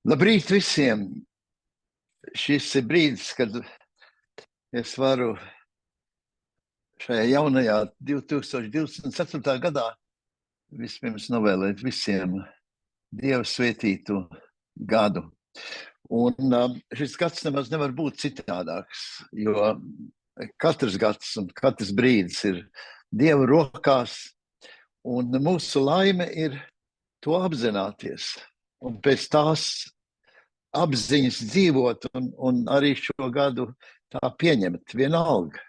Labrīt visiem! Šis ir brīdis, kad es varu šajā jaunajā 2024. gadā vispirms novēlēt visiem Dievu svētītu gadu. Un šis gads nemaz nevar būt citādāks, jo katrs gads un katrs brīdis ir Dieva rokās, un mūsu laime ir to apzināties un pēc tās apziņas dzīvot un arī šo gadu tā pieņemt vienalga.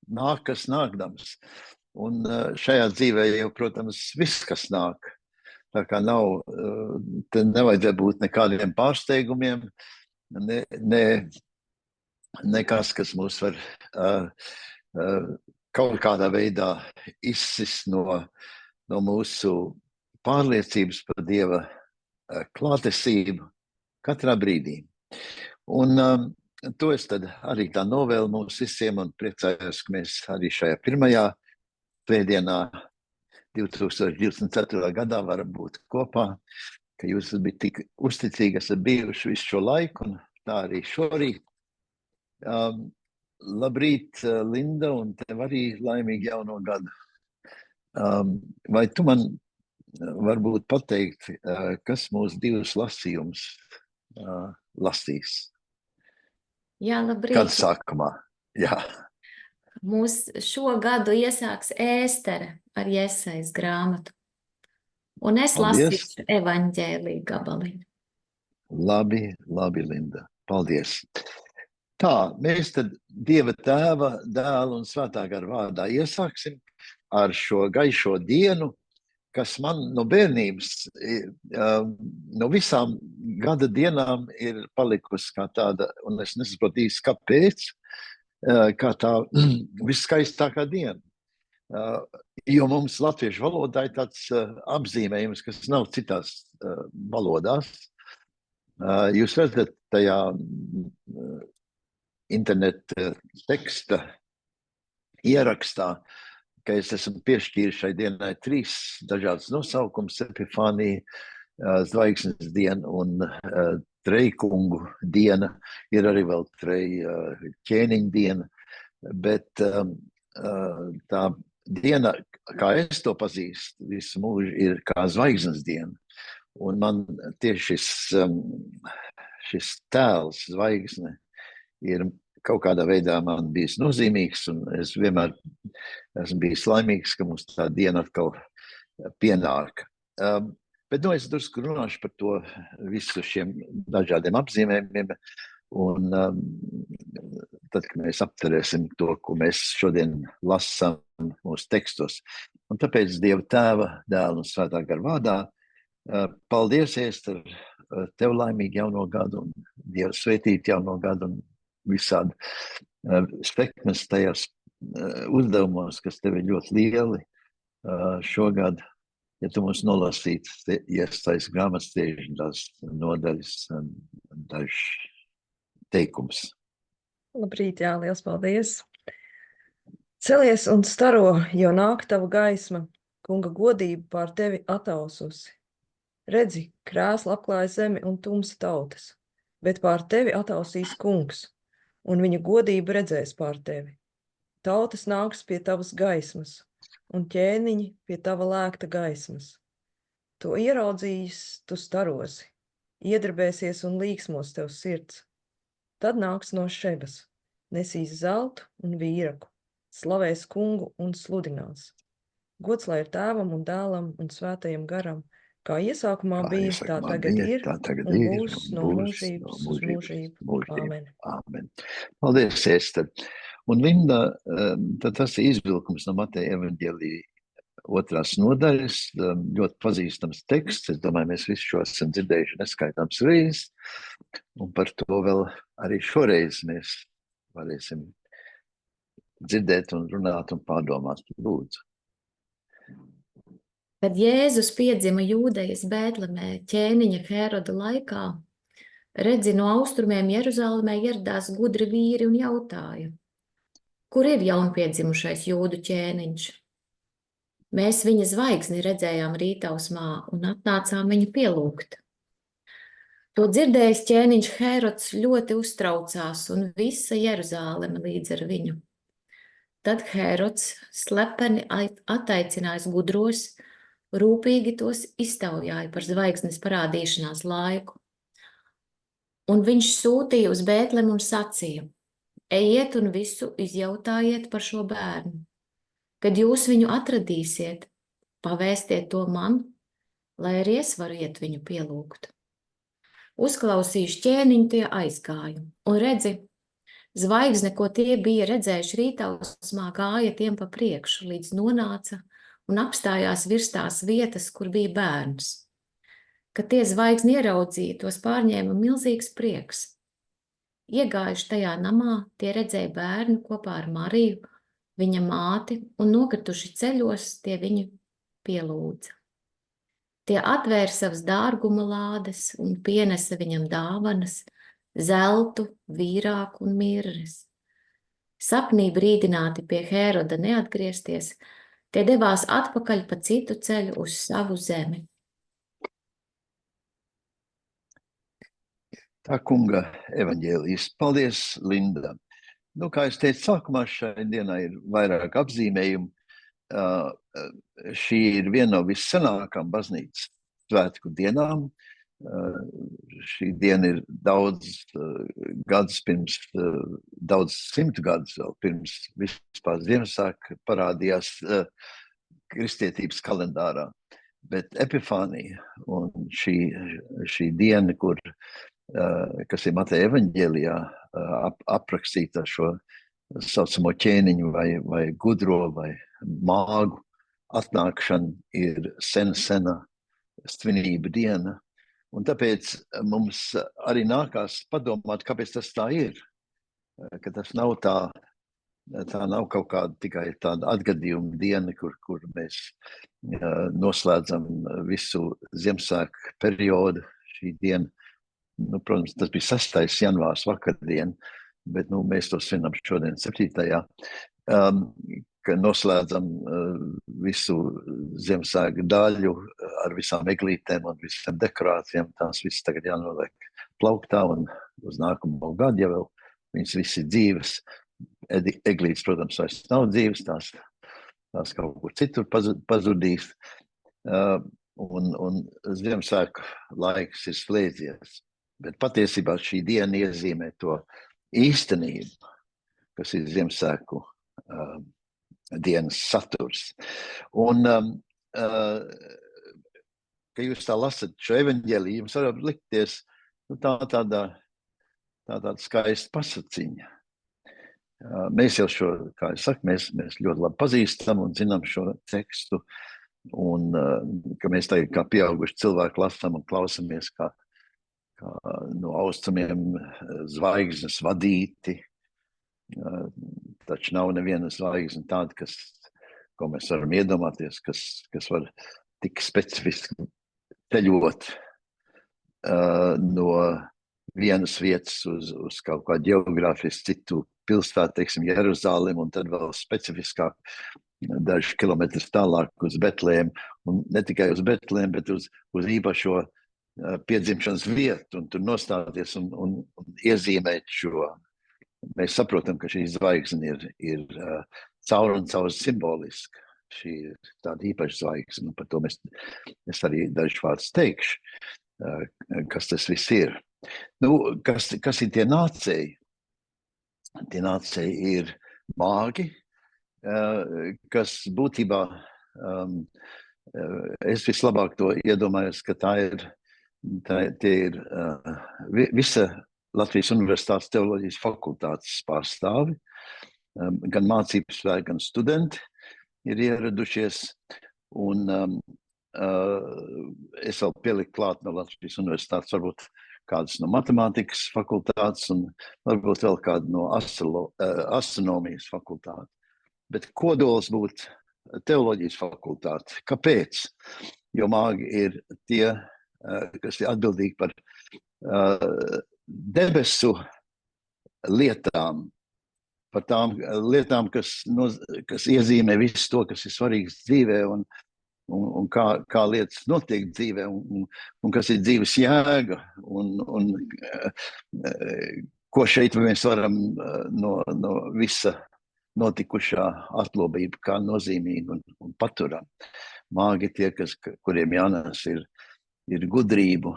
Nāk, kas nākdams. Un šajā dzīvē jau, protams, viss, kas nāk. Tā kā nav, te nevajadzētu būt nekādiem pārsteigumiem, nekas, kas mūs var kaut kādā veidā izsist no mūsu pārliecības par Dieva klātesību katrā brīdī. Un to es tad arī tā novēlu mums visiem un priecājos, ka mēs arī šajā pirmajā svētdienā 2024. gadā varam būt kopā, ka jūs esat tik uzticīgi, esat bijuši visu šo laiku, un tā arī šorīt. Labrīt, Linda, un tev arī laimīgi jauno gadu. Vai tu man varbūt pateikt, kas mūsu divus lasījumus lasīs? Jā, labrīt. Kad sākumā? Jā. Mūs šo gadu iesāks Ēstere ar Jesajas grāmatu. Un es lasīšu evaņģēliju gabaliņu. Labi, Linda. Paldies. Tā, mēs tad Dieva Tēva, Dēla un Svētā gara vārdā iesāksim ar šo gaišo dienu, kas man no bērnības, no visām gada dienām ir palikusi kā tāda, un es nesaprotu īsti, kāpēc, kā tā viskaistākā diena. Jo mums latviešu valodā ir tāds apzīmējums, kas nav citās valodās. Jūs redzat tajā interneta teksta ierakstā, ka es esmu piešķīris šai dienai 3 dažādas nosaukums: Epifānija, Zvaigznes diena un Trejkungu diena. Ir arī vēl ķēniņa diena, bet tā diena, kā es to pazīstu, visu mūžu ir kā Zvaigznes diena. Un man tieši šis tēls, zvaigzne, ir kaut kādā veidā man bijis nozīmīgs, un es vienmēr esmu bijis laimīgs, ka mums tā diena atkal pienāk. Bet es drusku runāšu par to visu šiem dažādiem apzīmējumiem, un tad, kad mēs aptverēsim to, ko mēs šodien lasām mūsu tekstos. Un tāpēc Dieva Tēva, Dēla un Svētā gara vārdā, paldies, Ēster, tev laimīgi jauno gadu un Dievu svētīt jauno gadu un visādi sekmes tajās uzdevumos, kas tev ir ļoti lieli šogad. Ja tu mums nolasītu Jesajas grāmatas tās nodaļas, dažs teikums. Labrīt, jā, liels paldies. Celies un staro, jo nāk tava gaisma, kunga godība pār tevi ataususi. Redzi, krēsla apklāja zemi un tumsa tautas, bet pār tevi atausīs kungs, un viņa godība redzēs pār tevi. Tautas nāks pie tavas gaismas, un ķēniņi pie tava lēkta gaismas. To ieraudzījis, tu starosi, iedarbēsies un līksmos tev sirds. Tad nāks no Šebas, nesīs zeltu un vīraku, slavēs kungu un sludinās. Gods lai ir Tēvam un Dēlam un Svētajam garam, kā iesākumā bija, tā tagad ir, un būs no mūžības uz mūžību. Āmen. Āmen. Paldies, Ēster. Un Linda, tad tas ir izvilkums no Mateja evaņģēlija 2. nodaļas, ļoti pazīstams teksts. Es domāju, mēs visu šo esam dzirdējuši neskaitāms reizes, un par to vēl arī šoreiz mēs varēsim dzirdēt un runāt un pārdomāt. Lūdzu. Kad Jēzus piedzima Jūdejas Bētlemē ķēniņa Heroda laikā, redzi, no austrumiem Jeruzalemē ieradās gudri vīri un jautāja: kur ir jaunpiedzimušais jūdu ķēniņš? Mēs viņa zvaigzni redzējām rītausmā un atnācām viņu pielūgt. To dzirdējis ķēniņš Hērods ļoti uztraucās, un visa Jeruzāleme līdz ar viņu. Tad Hērods slepeni attaicinājis gudros, rūpīgi tos iztaujāja par zvaigznes parādīšanās laiku. Un viņš sūtīja uz Bētlemi un sacīja: ejiet un visu izjautājiet par šo bērnu. Kad jūs viņu atradīsiet, pavēstiet to man, lai arī es varu iet viņu pielūgt. Uzklausījuši ķēniņu, tie aizgāja, un redzi, zvaigzne, ko tie bija redzējuši rītausmā, gāja tiem pa priekšu, līdz nonāca un apstājās virs tās vietas, kur bija bērns. Kad tie zvaigzni ieraudzīja, tos pārņēma milzīgs prieks. Iegājuši tajā namā, tie redzēja bērnu kopā ar Mariju, viņa māti, un nokrituši ceļos, tie viņu pielūdza. Tie atvēra savas dārguma lādes un pienesa viņam dāvanas, zeltu, vīrāku un mirres. Sapnī brīdināti pie Hēroda neatgriezties, tie devās atpakaļ pa citu ceļu uz savu zemi. Tā kunga evaņģēlijas. Paldies, Linda. Nu, kā es teicu, sākumā šai dienai ir vairāk apzīmējumu. Šī ir viena no vissenākām baznīcas svētku dienām. Šī diena ir daudz gadus pirms, daudz simtu gadus vēl pirms vispār Ziemassvētki parādījās kristietības kalendārā. Bet Epifānija un šī diena, kas ir Mateja evaņģēlijā aprakstīta šo saucamo ķēniņu vai gudro vai māgu atnākšana, ir sena svinība diena. Un tāpēc mums arī nākās padomāt, kāpēc tas tā ir. Ka tas nav tā nav kaut kāda tikai tāda atgadījuma diena, kur mēs noslēdzam visu Ziemassvētku periodu. Šī diena, nu, protams, tas bija 6. janvārs vakardien, bet mēs to svinam šodien 7. Ka noslēdzam visu Ziemassvētku daļu ar visām eglītēm un visām dekorācijām. Tās visas tagad jānoliek plauktā un uz nākamo gadu, ja vēl viņas visi dzīves. Eglītes, protams, vairs nav dzīves, tās kaut kur citur pazudīs. Un Ziemassvētku laiks ir slēdzies. Bet patiesībā šī diena iezīmē to īstenību, kas ir Ziemassvētku dienas saturs. Un, ka jūs tā lasat šo evaņģēliju, jums var likties tāda skaista pasaciņa. Mēs jau šo, kā es saku, mēs ļoti labi pazīstam un zinām šo tekstu, un ka mēs tagad kā pieauguši cilvēki lasām un klausamies, kā no austrumiem zvaigznes vadīti. Taču nav neviena zvaigzne tāda, ko mēs varam iedomāties, kas var tik specifiski ceļot no vienas vietas uz kaut kādu geogrāfisku citu pilsētu, teiksim, Jeruzālemi, un tad vēl specifiskāk daži kilometrus tālāk uz Betlēmu, un ne tikai uz Betlēmu, bet uz īpašo piedzimšanas vietu, un tur nostāties un iezīmēt šo. Mēs saprotam, ka šī zvaigzne ir caur un caur simboliska. Šī ir tāda īpaša zvaigzne, un par to es arī dažus vārdus teikšu, kas tas viss ir. Kas ir tie nācēji? Tie nācēji ir māgi, kas būtībā, es vislabāk to iedomājos, ka tie ir visa Latvijas Universitātes teoloģijas fakultātes pārstāvi, gan mācību spēki, gan studenti ir ieradušies, un es vēl pieliku klāt no Latvijas Universitātes, varbūt kādas no matemātikas fakultātes un varbūt vēl kāda no astronomijas fakultātes. Bet kodols būtu teoloģijas fakultāte. Kāpēc? Jo māgi ir tie, kas ir atbildīgi par debesu lietām, par tām lietām, kas iezīmē visu to, kas ir svarīgs dzīvē, un un kā lietas notiek dzīvē, un kas ir dzīves jēga, un ko šeit mēs varam no visa notikušā atlobība, kā nozīmīgi un paturam. Māgi tie, kuriem jānes ir gudrību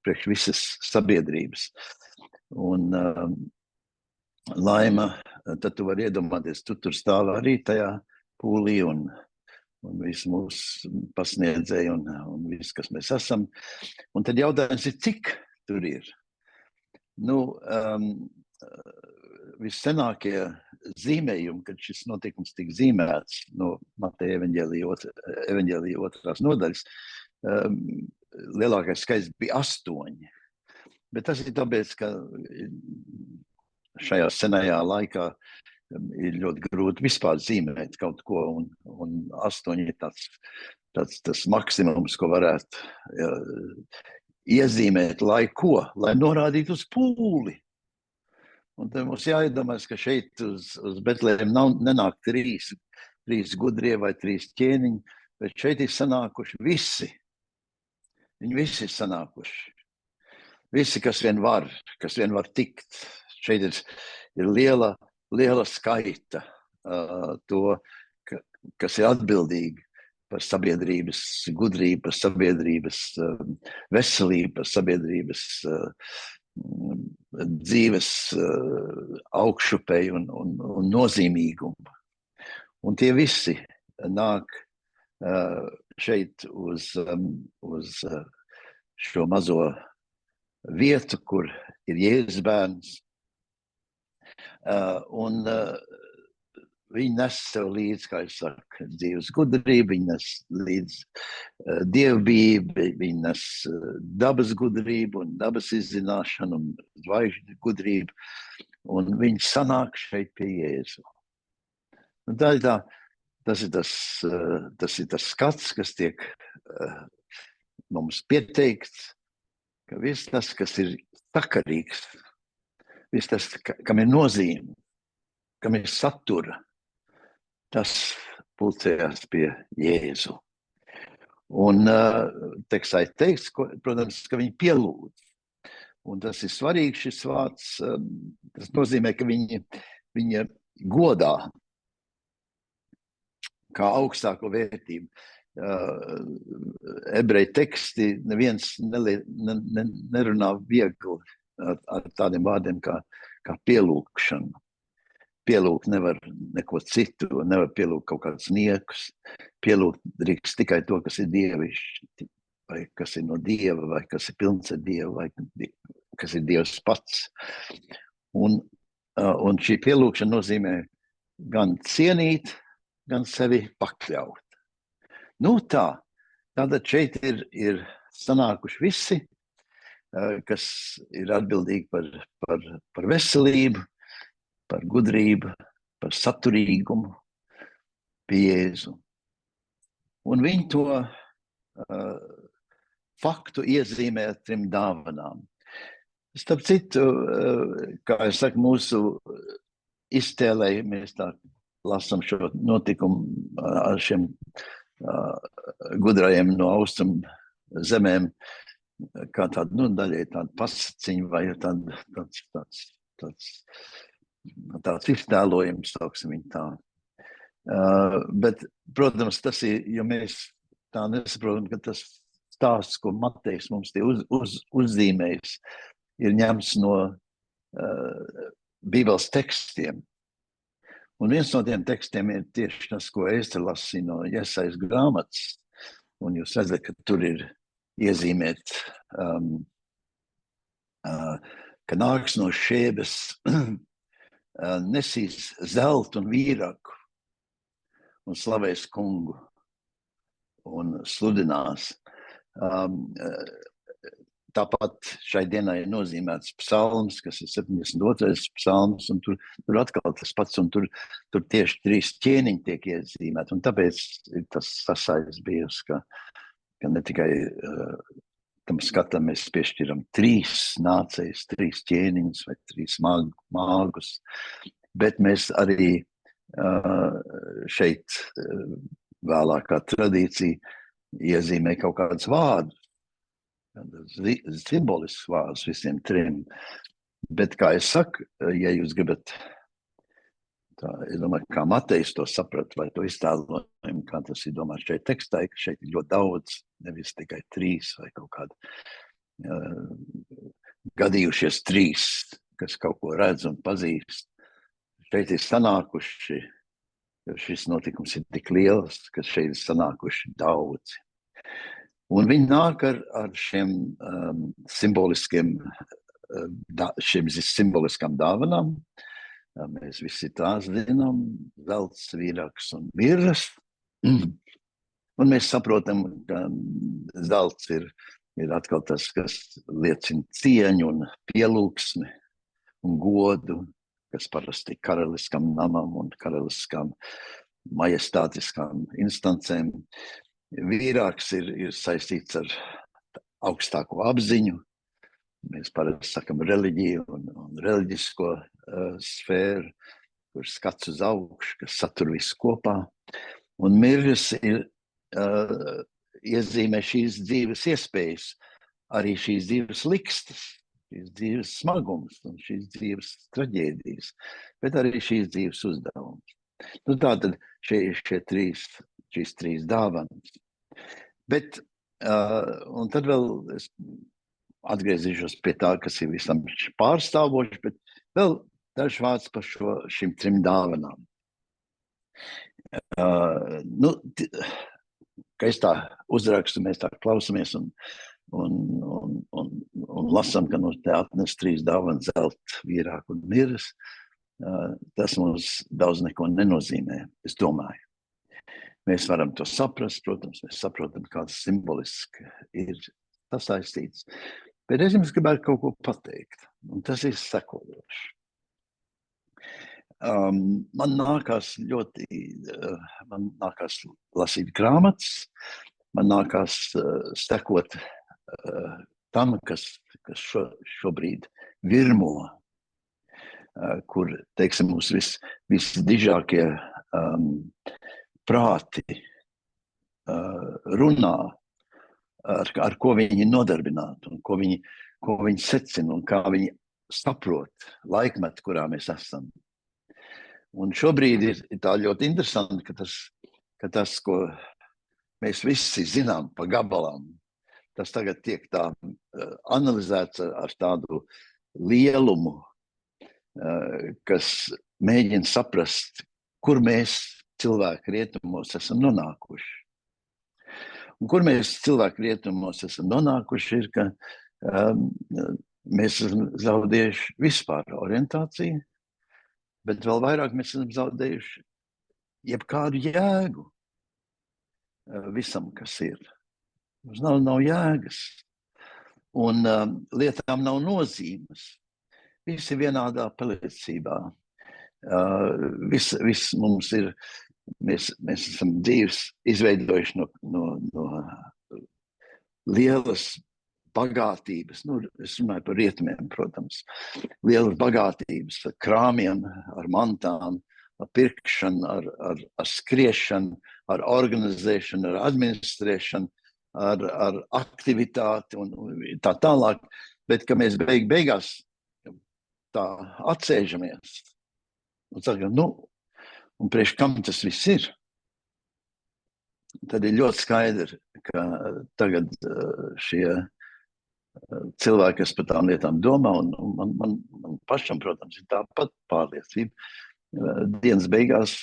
priekš visas sabiedrības. Un Laima, tad tu vari iedomāties, tu tur stāv arī tajā pūlī un visi mūsu pasniedzēji un viss, kas mēs esam. Un tad jautājums ir, cik tur ir? Vissenākie zīmējumi, kad šis notikums tika zīmēts no Mateja evaņģēlija 2. nodaļas, lielākais skaits bija 8. Bet tas ir tāpēc, ka šajā senajā laikā ir ļoti grūti vispār zīmēt kaut ko, un 8 ir tas maksimums, ko varētu iezīmēt, lai ko? Lai norādītu uz pūli. Un tad mums jāiedomās, ka šeit uz Betlēm nenāk 3 gudrie vai 3 ķēniņi, bet šeit ir sanākuši visi. Viņi visi ir sanākuši. Visi, kas vien var tikt. Šeit ir liela skaita to, kas ir atbildīgi par sabiedrības gudrību, par sabiedrības veselību, par sabiedrības dzīves augšupēju un nozīmīgumu. Un tie visi nāk šeit uz šo mazo vietu, kur ir Jēzus bērns. Un viņi nes sev līdz, kā es saku, dzīves gudrību, viņi nes līdz dievbijību, viņi nes dabas gudrību un dabas izzināšanu un zvaigžņu gudrību, un viņi sanāk šeit pie Jēzu. Un tas ir tas skats, kas tiek mums pieteikts, ka viss tas, kas ir sakarīgs, viss tas, kam ir nozīme, kam ir satura, tas pulcējās pie Jēzu. Un tekstā ir teikts, protams, ka viņi pielūdz. Un tas ir svarīgi šis vārds. Tas nozīmē, ka viņi godā kā augstāko vērtību. Ebreju teksti neviens nerunā viegli ar tādiem vārdiem kā pielūgšana. Pielūgt nevar neko citu, nevar pielūgt kaut kādus niekus. Pielūgt drīkst tikai to, kas ir dievišķi, vai kas ir no Dieva, vai kas ir pilns ar Dievu, vai kas ir Dievs pats. Un šī pielūgšana nozīmē gan cienīt, gan sevi pakļaut. Tātad šeit ir sanākuši visi, kas ir atbildīgi par veselību, par gudrību, par saturīgumu pie Jēzu. Un viņi to faktu iezīmē ar 3 dāvanām. Starp citu, kā es saku, mūsu iztēlē, mēs tā lasam šo notikumu ar šiem gudrajiem no austrum zemēm, kā tādu, daļai tādu pasaciņu vai tāds iztēlojums, sauksim viņu tā. Bet, protams, tas ir, jo mēs tā nesaprotam, ka tas stāsts, ko Matejs mums te uzzīmējis, ir ņemts no Bībeles tekstiem. Un viens no tiem tekstiem ir tieši tas, ko es te lasīju no Jesajas grāmatas. Un jūs redzat, ka tur ir iezīmēt, ka nāks no Šēbes nesīs zeltu un vīraku un slavēs kungu un sludinās. Tāpat šai dienai ir nozīmēts psalms, kas ir 72. psalms, un tur atkal tas pats, un tur tieši 3 ķēniņi tiek iezīmēti. Un tāpēc ir tas sasaists bijusi, ka ne tikai tam skatam mēs piešķiram 3 nācijas, 3 ķēniņus vai 3 māgus, bet mēs arī šeit vēlākā tradīcija iezīmē kaut kādus vārdus, simboliskus vārdus visiem trim. Bet, kā es saku, ja jūs gribat, tā, es domāju, kā Matejs to saprat, vai to iztēlojumu, kā tas ir domāts šeit tekstā, ka šeit ir ļoti daudz, nevis tikai 3 vai kaut kādi gadījušies 3, kas kaut ko redz un pazīst. Šeit ir sanākuši, jo šis notikums ir tik liels, ka šeit ir sanākuši daudzi. Un viņi nāk ar šiem simboliskām dāvanām. Mēs visi tās zinām, zelts, vīraks un mirras. Un mēs saprotam, ka zelts ir atkal tas, kas liecina cieņu un pielūgsmi un godu, kas parasti karaliskam namam un karaliskām majestātiskām instancēm. Vīrāks ir saistīts ar augstāko apziņu. Mēs parasti sakam reliģiju un reliģisko sfēru, kur skats uz augšu, kas satur visu kopā. Un mirgas iezīmē šīs dzīves iespējas, arī šīs dzīves likstas, šīs dzīves smagums un šīs dzīves traģēdijas, bet arī šīs dzīves uzdevums. Nu, tātad šīs 3 dāvanas. Bet, un tad vēl es atgriezīšos pie tā, kas ir visam pārstāvoši, bet vēl dažs vārds par šīm 3 dāvanām. Nu, ka es tā uzrakstu, mēs tā klausamies un lasām, ka no te atnes 3 dāvanas, zelta, vīrāku un mirras. Tas mums daudz neko nenozīmē, es domāju. Mēs varam to saprast, protams, mēs saprotam, kāds simboliski ir sasaistīts. Bet es jums gribētu kaut ko pateikt, un tas ir sekojoši. Man nākās lasīt grāmatas, man nākās sekot tam, kas šobrīd virmo, kur, teiksim, mums visdižākie prāti runā, ar ko viņi nodarbināti un ko viņi secina un kā viņi saprot laikmetu, kurā mēs esam. Un šobrīd ir tā ļoti interesanti, ka tas, ko mēs visi zinām pa gabalām, tas tagad tiek tā analizēts ar tādu lielumu, kas mēģina saprast, kur mēs cilvēki rietumos esam nonākuši. Un kur mēs cilvēki rietumos esam nonākuši, ir, ka mēs esam zaudējuši vispār orientāciju, bet vēl vairāk mēs esam zaudējuši jebkādu jēgu visam, kas ir. Mums nav jēgas, un lietām nav nozīmes. Visi vienādā pelēcībā. Viss mums ir, mēs esam dzīves izveidojuši no lielas bagātības, nu, es runāju par rietumiem, protams, lielas bagātības ar krāmiem, ar mantām, ar pirkšanu, ar skriešanu, ar organizēšanu, ar administrēšanu, ar aktivitāti un tā tālāk, bet ka mēs beigās tā atsēžamies un sakam, nu, un priekš kam tas viss ir? Tad ir ļoti skaidri, ka tagad šie cilvēki, kas par tām lietām domā, un man pašam, protams, ir tāpat pārliecība. Dienas beigās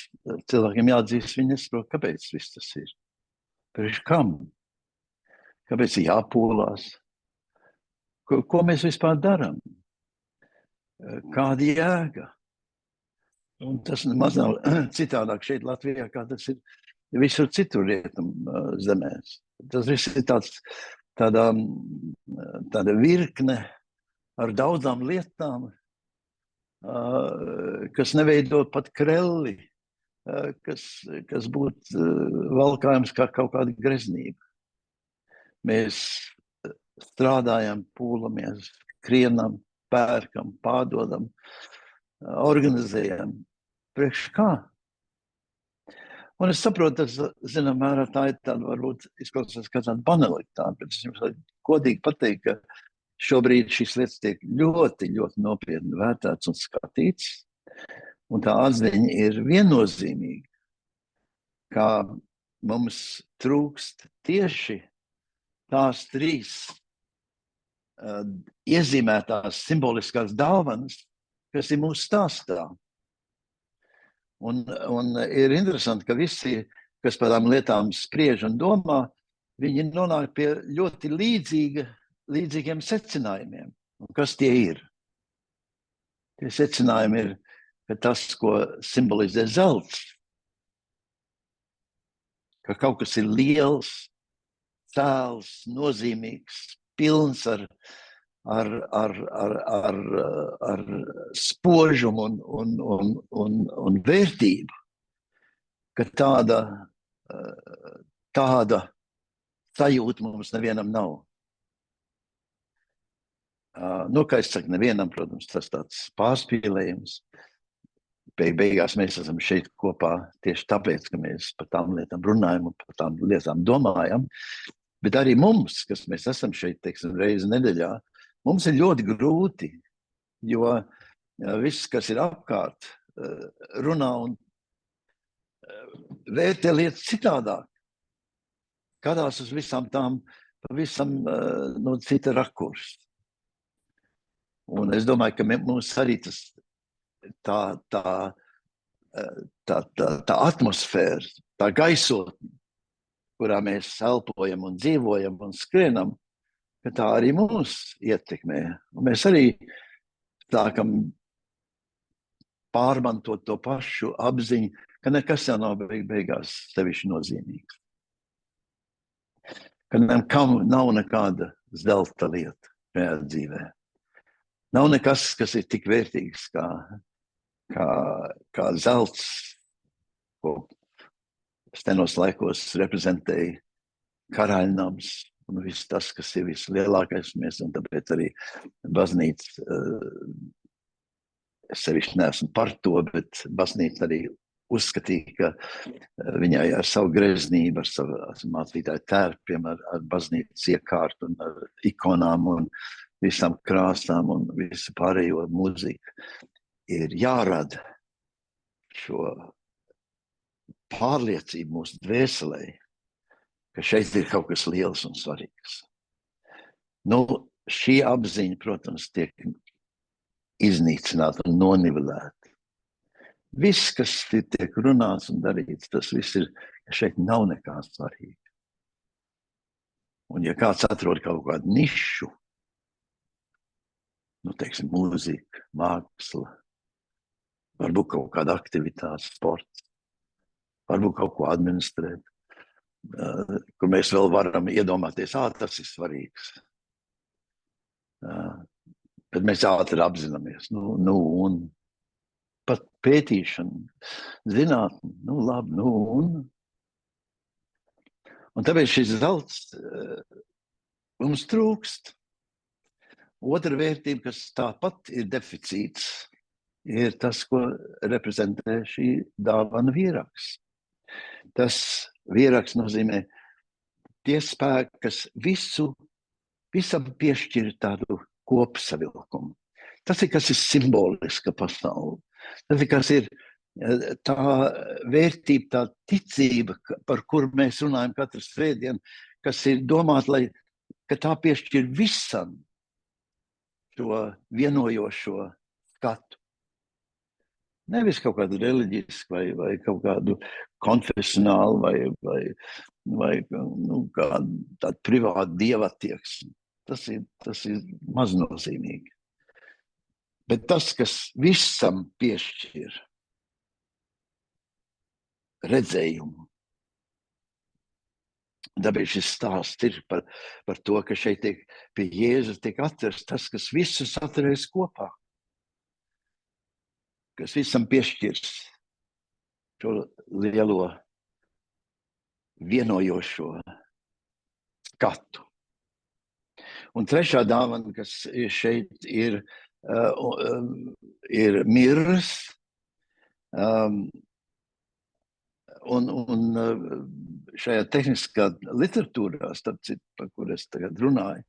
cilvēkiem jāatzīst, viņi nesaprot, kāpēc viss tas ir. Priekš kam? Kāpēc ir jāpūlās? Ko mēs vispār darām? Kāda jēga? Un tas nemaz nav citādāk šeit Latvijā, kā tas ir visur citur rietum zemēs. Tas viss ir tāda virkne ar daudzām lietām, kas neveido pat krelli, kas būtu valkājums kā kaut kāda greznība. Mēs strādājam, pūlamies, krienam, pērkam, pārdodam, organizējam. Priekš kā? Un es saprotu, tas, zinām, mērā tā ir tāda, varbūt izklausās kā tāda banalitāte, bet es jums godīgi pateikt, ka šobrīd šīs lietas tiek ļoti, ļoti nopietni vērtēts un skatīts, un tā atziņa ir viennozīmīga, ka mums trūkst tieši tās trīs iezīmētās simboliskās dāvanas, kas ir mūsu stāstā. Un ir interesanti, ka visi, kas par tām lietām spriež un domā, viņi nonāk pie ļoti līdzīgiem secinājumiem. Un kas tie ir? Tie secinājumi ir, ka tas, ko simbolizē zelts, ka kaut kas ir liels, cēls, nozīmīgs, pilns ar spožumu un vērtību, ka tāda sajūta mums nevienam nav. Kā es saku, nevienam, protams, tas tāds pārspīlējums. Beigās mēs esam šeit kopā tieši tāpēc, ka mēs par tām lietām runājam un par tām lietām domājam, bet arī mums, kas mēs esam šeit, teiksim, reizi nedēļā, mums ir ļoti grūti, jo viss, kas ir apkārt, runā un vērtē lietas citādāk. Skatās uz visām tām pavisam no cita rakursa. Un es domāju, ka mums arī tas tā atmosfēra, tā gaisotne, kurā mēs elpojam un dzīvojam un skrienam, ka tā arī mūs ietekmē. Un mēs arī sākam pārmantot to pašu apziņu, ka nekas jau nav beigās sevišķi nozīmīgs. Ka nav nekāda zelta lieta šajā dzīvē. Nav nekas, kas ir tik vērtīgs kā zelts, ko senos laikos reprezentēja karaļnams un viss tas, kas ir vislielākais mēs, un tāpēc arī baznīca, es sevišķi neesmu par to, bet baznīca arī uzskatīja, ka viņai ar savu greznību, ar savu mācītāju tērpiem, ar baznīcas iekārtu un ar ikonām un visām krāsām un visu pārējo mūziku ir jārada šo pārliecību mūsu dvēselē, ka šeit ir kaut kas liels un svarīgs. Šī apziņa, protams, tiek iznīcināta un nonivelēta. Viss, kas tiek runāts un darīts, tas viss ir, ka šeit nav nekā svarīga. Un ja kāds atrod kaut kādu nišu, teiksim, mūzika, māksla, varbūt kaut kāda aktivitāte, sports, varbūt kaut ko administrēt, kur mēs vēl varam iedomāties, tas ir svarīgs. Bet mēs ātri apzināmies, un pat pētīšana, zinātne, labi, un tāpēc šis zelts mums trūkst. Otra vērtība, kas tāpat ir deficīts, ir tas, ko reprezentē šī dāvana vieraks. Tas vieraks nozīmē tie spēki, kas visam piešķir tādu kopsavilkumu. Tas ir, kas ir simboliska pasaule. Tas ir, kas ir tā vērtība, tā ticība, par kuru mēs runājam katru svētdienu, kas ir domāta, ka tā piešķir visam šo vienojošo skatu. Nevis kaut kādu reliģisku vai kaut kādu konfesionālu vai kādu tādu privātu dievattieksmi. Tas ir maznozīmīgi. Bet tas, kas visam piešķir redzējumu, tāpēc šis stāsts ir par to, ka šeit pie Jēzus tiek atrasts tas, kas visus atturēs kopā, kas visam piešķirs šo lielo vienojošo skatu. Un trešā dāvana, kas šeit ir mirras, šajā tehniskā literatūrā, starp citu, par kur es tagad runāju,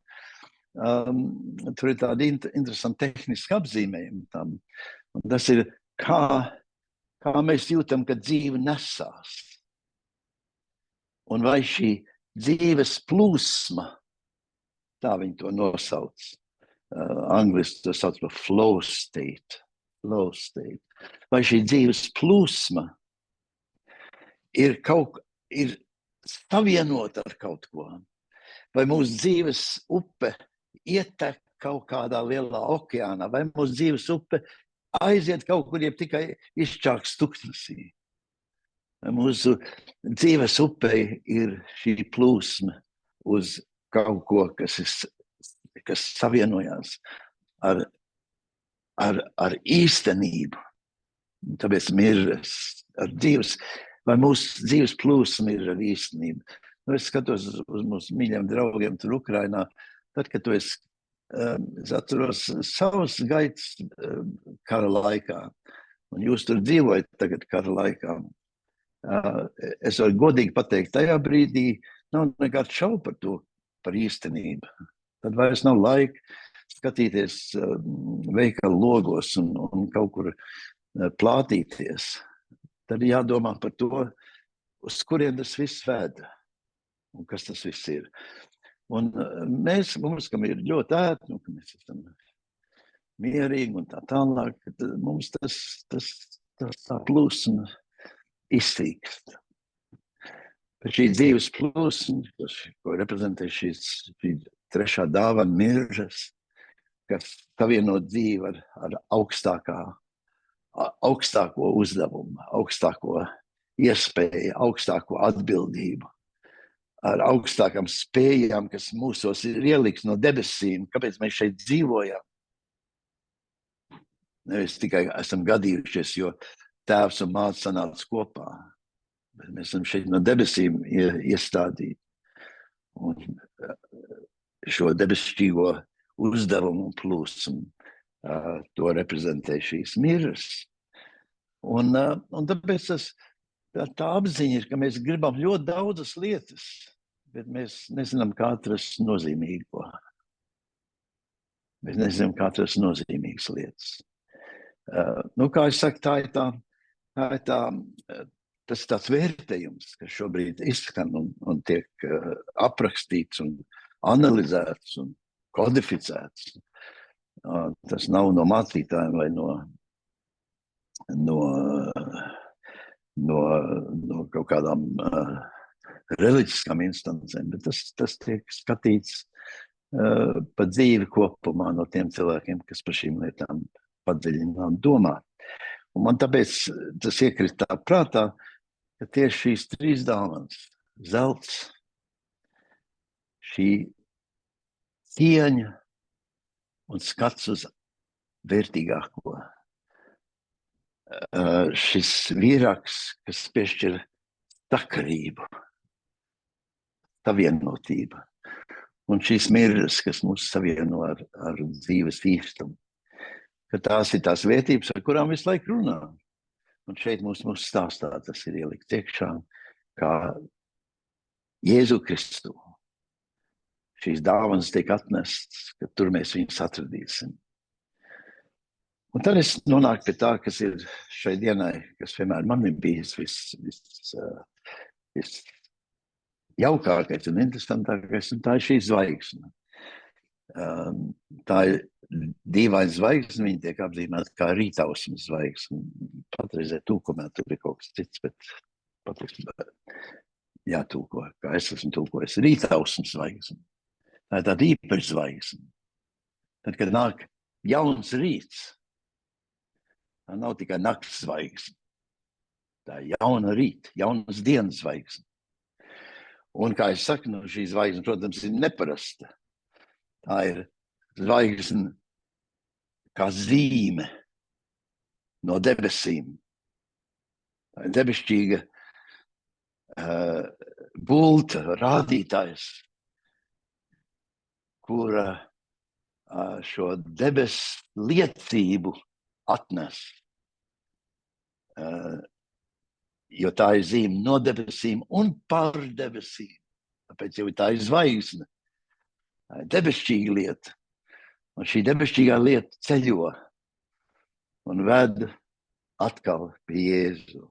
tur ir tādi interesanti tehniski apzīmējumi tam. Un tas ir, kā mēs jūtam, ka dzīve nesās. Un vai šī dzīves plūsma, tā viņi to nosauc, angliski to sauc par flow state, vai šī dzīves plūsma ir savienota ar kaut ko, vai mūsu dzīves upe ietek kaut kādā lielā okeānā, vai mūsu dzīves upe aiziet kaut kur, jeb tikai izčāks tuksnesī. Mūsu dzīves upei ir šī plūsma uz kaut ko, kas savienojās ar īstenību. Tāpēc mirs ar dzīves, vai mūsu dzīves plūsma ir ar īstenību. Es skatos uz mūsu mīļiem draugiem tur Ukrainā, tad, kad es atceros savas gaitas kara laikā, un jūs tur dzīvojat tagad kara laikā. Es varu godīgi pateikt, tajā brīdī nav nekāds šaubu par to, par īstenību. Tad vairs nav laika skatīties veikalu logos un kaut kur plātīties. Tad jādomā par to, uz kuriem tas viss ved un kas tas viss ir. Un mums, kam ir ļoti ērti, ka mēs esam mierīgi un tā tālāk, mums tā plūsma izsīkst. Bet šī dzīves plūsma, ko reprezentē šī trešā dāvana miržas, kas savieno dzīvi ar augstāko uzdevumu, augstāko iespēju, augstāko atbildību, ar augstākām spējām, kas mūsos ir ieliks no debesīm, kāpēc mēs šeit dzīvojam. Nevis tikai esam gadījušies, jo tēvs un māte sanāca kopā. Bet mēs esam šeit no debesīm iestādīti. Un šo debesšķīgo uzdevumu un plūsmu to reprezentē šīs miras. Un tāpēc tā apziņa ir, ka mēs gribam ļoti daudzas lietas, bet mēs nezinām, kā atrast nozīmīgo. Mēs nezinām, kā atrast nozīmīgas lietas. Kā es saku, tas ir tāds vērtējums, kas šobrīd izskan un tiek aprakstīts un analizēts un kodificēts. Tas nav no mācītājiem vai no kaut kādām reliģiskām instancēm, bet tas tiek skatīts pa dzīvi kopumā no tiem cilvēkiem, kas par šīm lietām padziļināt domā. Un man tāpēc tas iekrīt tā prātā, ka tieši šīs trīs dāvanas, zelts, šī cieņa un skats uz vērtīgāko, šis vīraks, kas piešķir sakarību, savienotību, un šīs miras, kas mūs savieno ar dzīves īstumu. Ka tās ir tās vērtības, ar kurām visu laiku runā. Un šeit mūsu stāstā tas ir ielikt iekšā, kā Jēzu Kristu. Šīs dāvanas tiek atnestas, ka tur mēs viņus atradīsim. Un tad es nonāku pie tā, kas ir šai dienai, kas vienmēr man ir bijis viss jaukākais un interesantākais, un tā ir šī zvaigzne. Tā ir dīvaina zvaigzne, viņa tiek apzīmēta kā rītausmas zvaigzne. Patreizē tūkumā tur ir kaut kas cits, bet patiesībā jātūko, kā es esmu tūkojis, rītausmas zvaigzne. Tā ir tāda īpaša zvaigzne. Tad, kad nāk jauns rīts, tā nav tikai nakts zvaigzne. Tā ir jauna rīta, jaunas dienas zvaigzne. Un, kā es saku, šī zvaigzne, protams, ir neparasta. Tā ir zvaigzne kā zīme no debesīm. Tā ir debesšķīga bulta, rādītājs, kura šo debesu liecību atnes jo tā ir zīme no debesīm un par debesīm. Tāpēc jau tā ir zvaigzne. Tā ir debesšķīga lieta. Un šī debesšķīgā lieta ceļo un ved atkal pie Jēzu.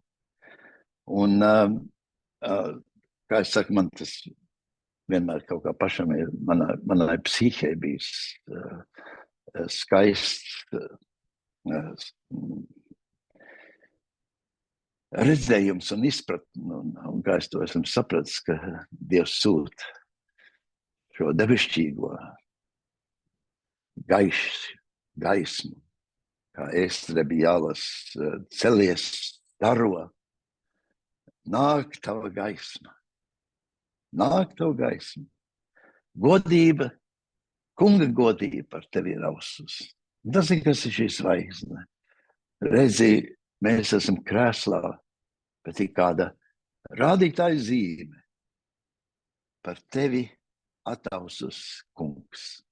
Un, kā es saku, man tas vienmēr kaut kā pašam ir, manai psihē bijis skaists redzējums un izpratni, un kā es to esmu sapratis, ka Dievs sūta šo debesšķīgo gaismu, kā Ēstrebijālas celies, staro, nāk tava gaisma, godība, kunga godība par tevi ir ausus. Tas ir, kas ir šī zvaigzne. Redzi, mēs esam krēslā, bet ir kāda rādītāja zīme. Par tevi atausus kungs.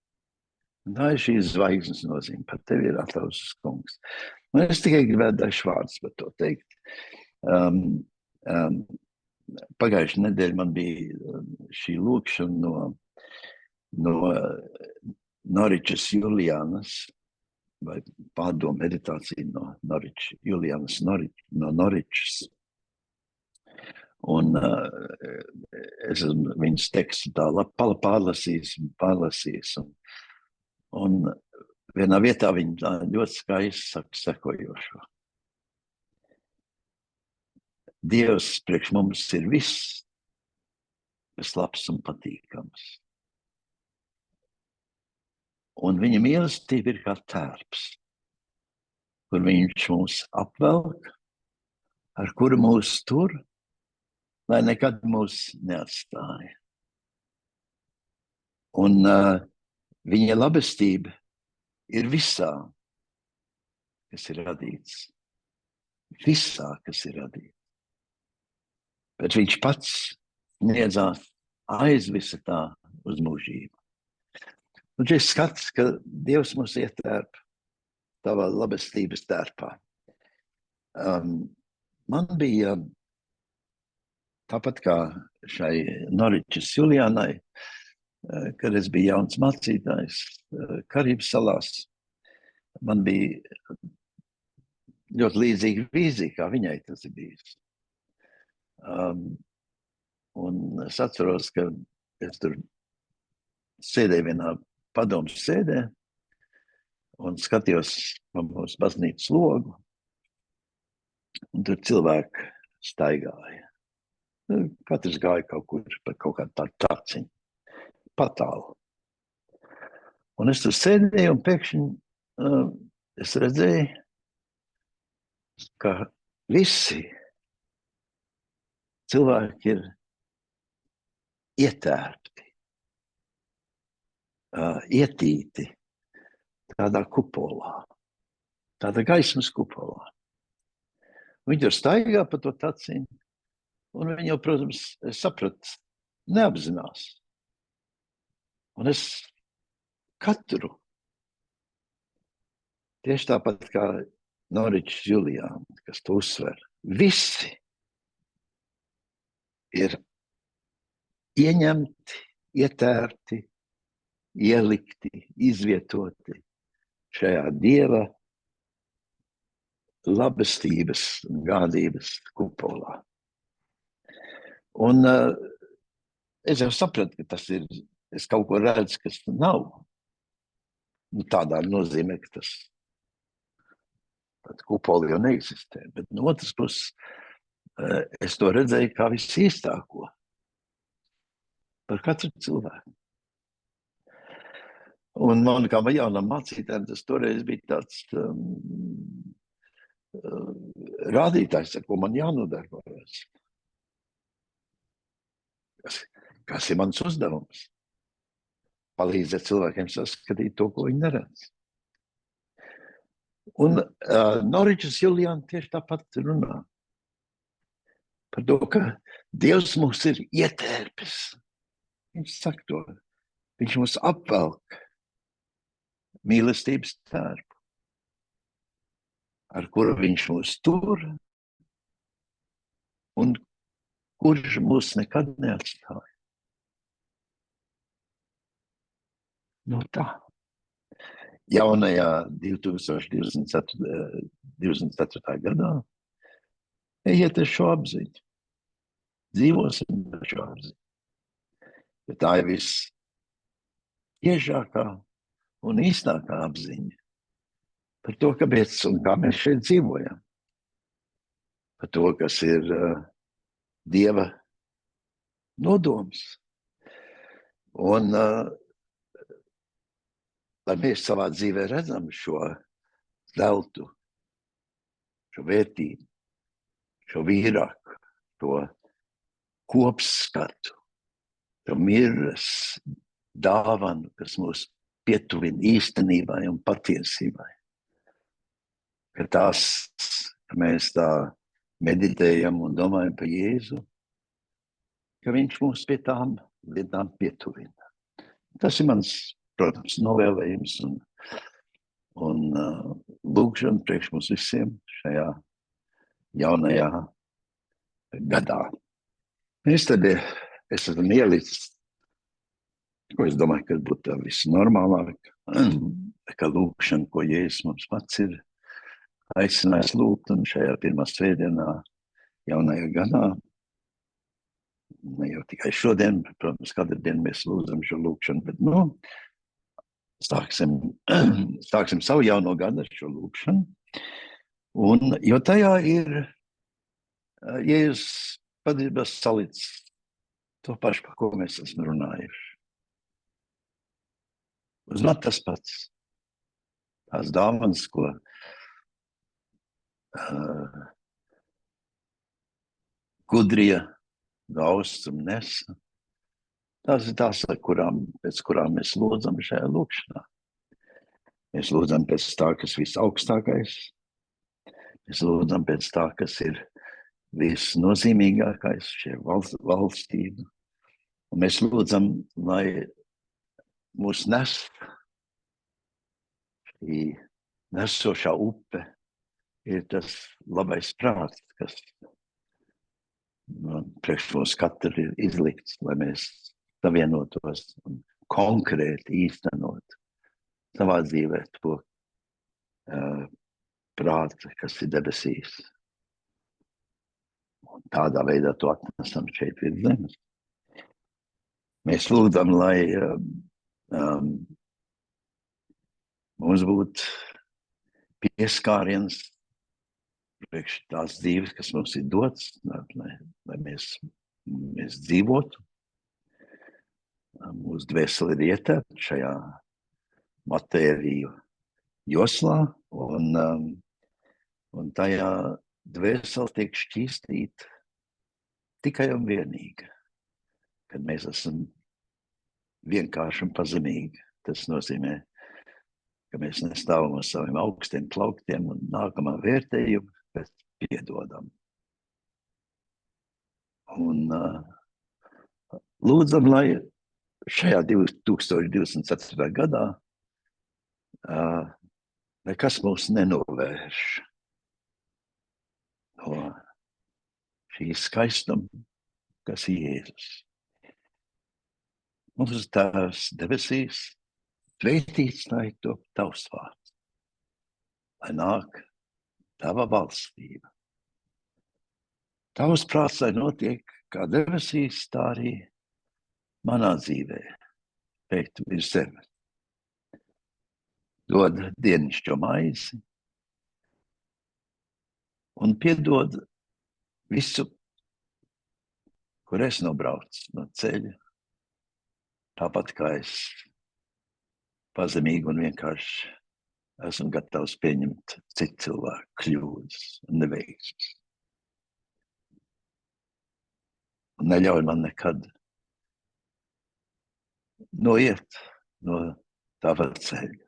Un tā ir šīs zvaigznes nozīme. Par tevi ir atausus kungs. Un es tikai gribētu dažs vārdus par to teikt. Pagājušajā nedēļā man bija šī lūkšana no Noričas Julianas, vai pārdomu meditācija no Noričas Julianas, no Noričas. Un es esmu viņas tekstu tā pārlasījis. Un vienā vietā viņa ļoti skaisti saka sekojošo. Dievs priekš mums ir viss, kas labs un patīkams. Un viņa mīlestība ir kā tērps, kur viņš mūs apvelk, ar kuru mūs tur, lai nekad mūs neatstāja. Un viņa labestība ir visā, kas ir radīts. Visā, kas ir radīts. Bet viņš pats sniedzās aiz visa tā uz mūžību. Un šis skats, ka Dievs mūs ietērp tavā labestības tērpā. Man bija tāpat kā šai Noričas Julianai, kad es biju jauns mācītājs Karību salās, man bija ļoti līdzīga vīzija, kā viņai tas ir bijis. Un es atceros, ka es tur sēdēju vienā padomus sēdē un skatījos pa mūsu baznīcas logu, un tur cilvēki staigāja. Katrs gāja kaut kur par kaut kādu tādu taciņu, patālu. Un es tur sēdēju un pēkšņi es redzēju, ka visi cilvēki ir ietērpti, ietīti tādā kupolā, tādā gaismas kupolā. Viņi tur staigā pa to taciņu, un viņi jau, protams, es sapratu, neapzinās. Un es katru, tieši tāpat kā Noričs Juliāna, kas to uzsver, visi ir ieņemti, ietērti, ielikti, izvietoti šajā Dieva labestības un gādības kupolā. Un es jau sapratu, ka tas ir, es kaut ko redzu, kas nav. Tādā nozīmē, ka tas kupoli jau neeksistē. Bet no otras puses, es to redzēju kā visīstāko par katru cilvēku. Un man kā jaunam mācītājam tas toreiz bija tāds rādītājs, ar ko man jānodarbojas. Kas ir mans uzdevums? Palīdzēt cilvēkiem saskatīt to, ko viņi neredz. Un Noričas Juliāna tieši tāpat runā par to, ka Dievs mūs ir ietērpis. Viņš saka to. Viņš mūs apvelk mīlestības tērpu, ar kuru viņš mūs tur, un kurš mūs nekad neatstāja. Nu tā. Jaunajā 2024. gadā ejiet ar šo apziņu. Dzīvosim ar šo apziņu. Jo tā ir vistiešākā un īstākā apziņa par to, kāpēc un kā mēs šeit dzīvojam. Par to, kas ir Dieva nodoms. Un lai mēs savā dzīvē redzam šo zeltu, šo vērtību, šo vīrāku, šo kopskatu, šo miras dāvanu, kas mūs pietuvina īstenībai un patiesībai. Ka mēs tā meditējam un domājam par Jēzu, ka viņš mūs pie tām lietām pietuvina. Tas ir mans, protams, novēlējums un lūgšana priekš mums visiem šajā jaunajā gadā. Es esmu ielicis, ko es domāju, ka būtu tā visnormālāk, ka lūgšana, ko Jēzus mums pats ir aicinājis lūgt, un šajā pirmā svētdienā jaunajā gadā, ne jau tikai šodien, protams, katru dienu mēs lūdzam šo lūgšanu, bet, sāksim savu jauno gadu ar šo lūgšanu, jo tajā ir Jēzus patiesībā salicis to pašu, par ko mēs esam runājuši. Uznāk tas pats, tās dāvanas, ko gudrie no austrumu nesa. Tās ir tās, pēc kurām mēs lūdzam šajā lūgšanā. Mēs lūdzam pēc tā, kas visaugstākais. Mēs lūdzam pēc tā, kas ir visnozīmīgākais, šie valstība. Un mēs lūdzam, lai mūs nes šī nesošā upe ir tas labais prāts, kas priekš mums katru ir izlikts, lai mēs savienotos un konkrēti īstenot savā dzīvē to prātu, kas ir debesīs. Un tādā veidā to atnesam šeit virs zemes. Mēs lūdzam, lai mums būtu pieskāriens priekš tās dzīves, kas mums ir dots, lai mēs dzīvotu. Mūsu dvēseli ir ietērta šajā matēriju joslā, un tajā dvēseli tiek šķīstīta tikai un vienīgi, kad mēs esam vienkārši un pazemīgi. Tas nozīmē, ka mēs nestāvam uz saviem augstiem plauktiem un nākamā vērtējuma, bet piedodam. Un lūdzam, lai šajā 2024. gadā nekas mūs nenovērš no šīs skaistuma, kas ir Jēzus. Mūsu Tēvs debesīs, svētīts lai top tavs vārds, lai nāk tava valstība. Tavs prāts, lai notiek kā debesīs, tā arī manā dzīvē, šeit virs zemes. Dod dienišķo maizi un piedod visu, kur es nobraucu no ceļa, tāpat kā es pazemīgi un vienkārši esmu gatavs pieņemt citu cilvēku kļūdas un neveiksmes. Un neļauj man nekad noiet no tava ceļa.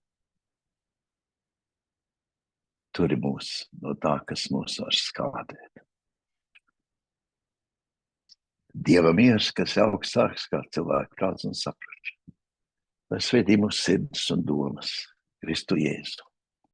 Turi mūs no tā, kas mūs var skādēt. Dieva miers, kas ir augstāks kā cilvēka prāts un saprašana. Lai svētī mūsu sirds un domas Kristu Jēzu.